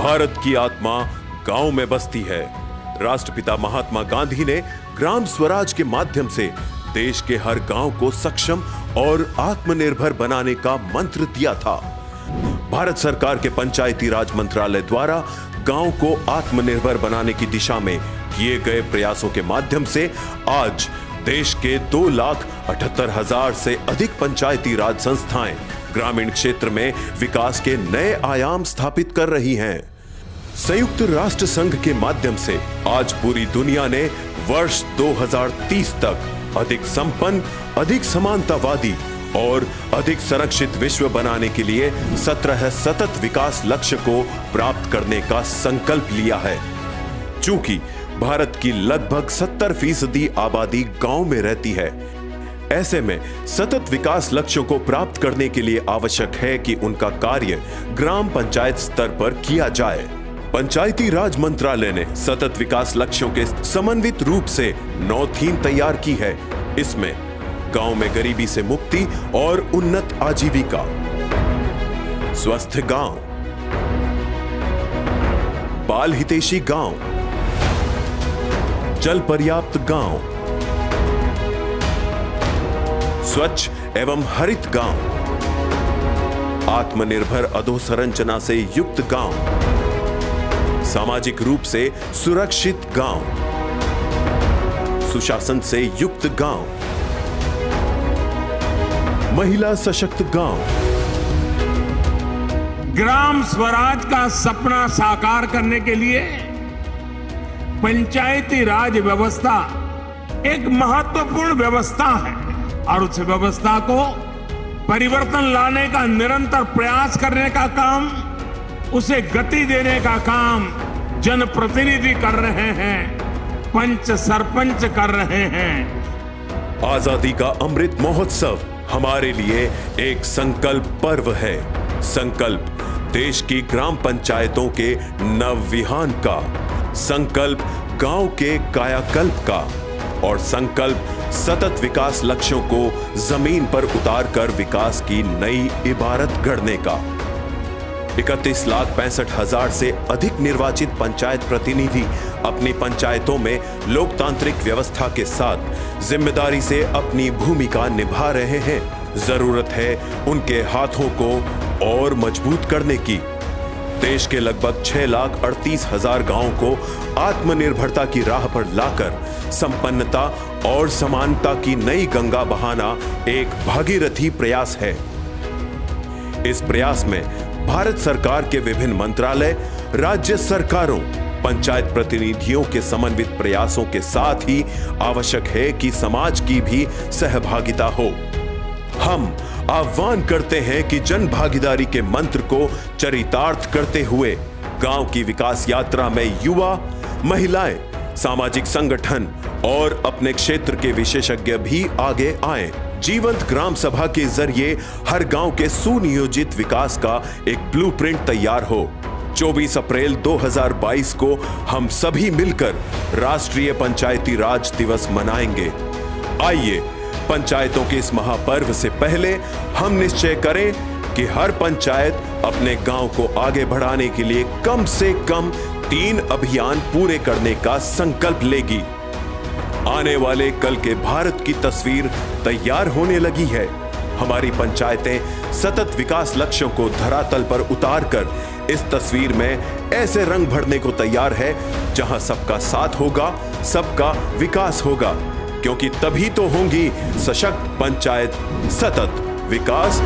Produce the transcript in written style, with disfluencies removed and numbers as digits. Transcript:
भारत की आत्मा गांव में बसती है। राष्ट्रपिता महात्मा गांधी ने ग्राम स्वराज के माध्यम से देश के हर गांव को सक्षम और आत्मनिर्भर बनाने का मंत्र दिया था। भारत सरकार के पंचायती राज मंत्रालय द्वारा गांव को आत्मनिर्भर बनाने की दिशा में किए गए प्रयासों के माध्यम से आज देश के 2,78,000 से अधिक पंचायती राज संस्थाएं ग्रामीण क्षेत्र में विकास के नए आयाम स्थापित कर रही हैं। संयुक्त राष्ट्र संघ के माध्यम से आज पूरी दुनिया ने वर्ष 2030 तक अधिक संपन्न, अधिक समानतावादी और अधिक संरक्षित विश्व बनाने के लिए 17 सतत विकास लक्ष्य को प्राप्त करने का संकल्प लिया है। चूंकि भारत की लगभग 70% आबादी गांव में रहती है, ऐसे में सतत विकास लक्ष्यों को प्राप्त करने के लिए आवश्यक है कि उनका कार्य ग्राम पंचायत स्तर पर किया जाए। पंचायती राज मंत्रालय ने सतत विकास लक्ष्यों के समन्वित रूप से 9 थीम तैयार की है। इसमें गांव में गरीबी से मुक्ति और उन्नत आजीविका, स्वस्थ गांव, बाल हितैषी गांव, जल पर्याप्त गांव, स्वच्छ एवं हरित गांव, आत्मनिर्भर अधोसंरचना से युक्त गांव, सामाजिक रूप से सुरक्षित गांव, सुशासन से युक्त गांव, महिला सशक्त गांव। ग्राम स्वराज का सपना साकार करने के लिए पंचायती राज व्यवस्था एक महत्वपूर्ण व्यवस्था है और उस व्यवस्था को परिवर्तन लाने का निरंतर प्रयास करने का काम, उसे गति देने का काम जनप्रतिनिधि कर रहे हैं, पंच सरपंच कर रहे हैं। आजादी का अमृत महोत्सव हमारे लिए एक संकल्प पर्व है। संकल्प देश की ग्राम पंचायतों के नवविहान का, संकल्प गांव के कायाकल्प का और संकल्प सतत विकास लक्ष्यों को जमीन पर उतारकर विकास की नई इबारत गढ़ने का। 31,65,000 से अधिक निर्वाचित पंचायत प्रतिनिधि अपनी पंचायतों में लोकतांत्रिक व्यवस्था के साथ जिम्मेदारी से अपनी भूमिका निभा रहे हैं। जरूरत है उनके हाथों को और मजबूत करने की। देश के लगभग 6,38,000 गांवों को आत्मनिर्भरता की राह पर लाकर संपन्नता और समानता की नई गंगा बहाना एक भागीरथी प्रयास है। इस प्रयास में भारत सरकार के विभिन्न मंत्रालय, राज्य सरकारों, पंचायत प्रतिनिधियों के समन्वित प्रयासों के साथ ही आवश्यक है कि समाज की भी सहभागिता हो। हम आह्वान करते हैं कि जन भागीदारी के मंत्र को चरितार्थ करते हुए गांव की विकास यात्रा में युवा, महिलाएं, सामाजिक संगठन और अपने क्षेत्र के विशेषज्ञ भी आगे आएं। जीवंत ग्राम सभा के जरिए हर गांव के सुनियोजित विकास का एक ब्लूप्रिंट तैयार हो। 24 अप्रैल 2022 को हम सभी मिलकर राष्ट्रीय पंचायती राज दिवस मनाएंगे। आइए पंचायतों के इस महापर्व से पहले हम निश्चय करें कि हर पंचायत अपने गांव को आगे बढ़ाने के लिए कम से कम 3 अभियान पूरे करने का संकल्प लेगी। आने वाले कल के भारत की तस्वीर तैयार होने लगी है। हमारी पंचायतें सतत विकास लक्ष्यों को धरातल पर उतारकर इस तस्वीर में ऐसे रंग भरने को तैयार है जहां सबका साथ होगा, सबका विकास होगा, क्योंकि तभी तो होंगी सशक्त पंचायत, सतत विकास।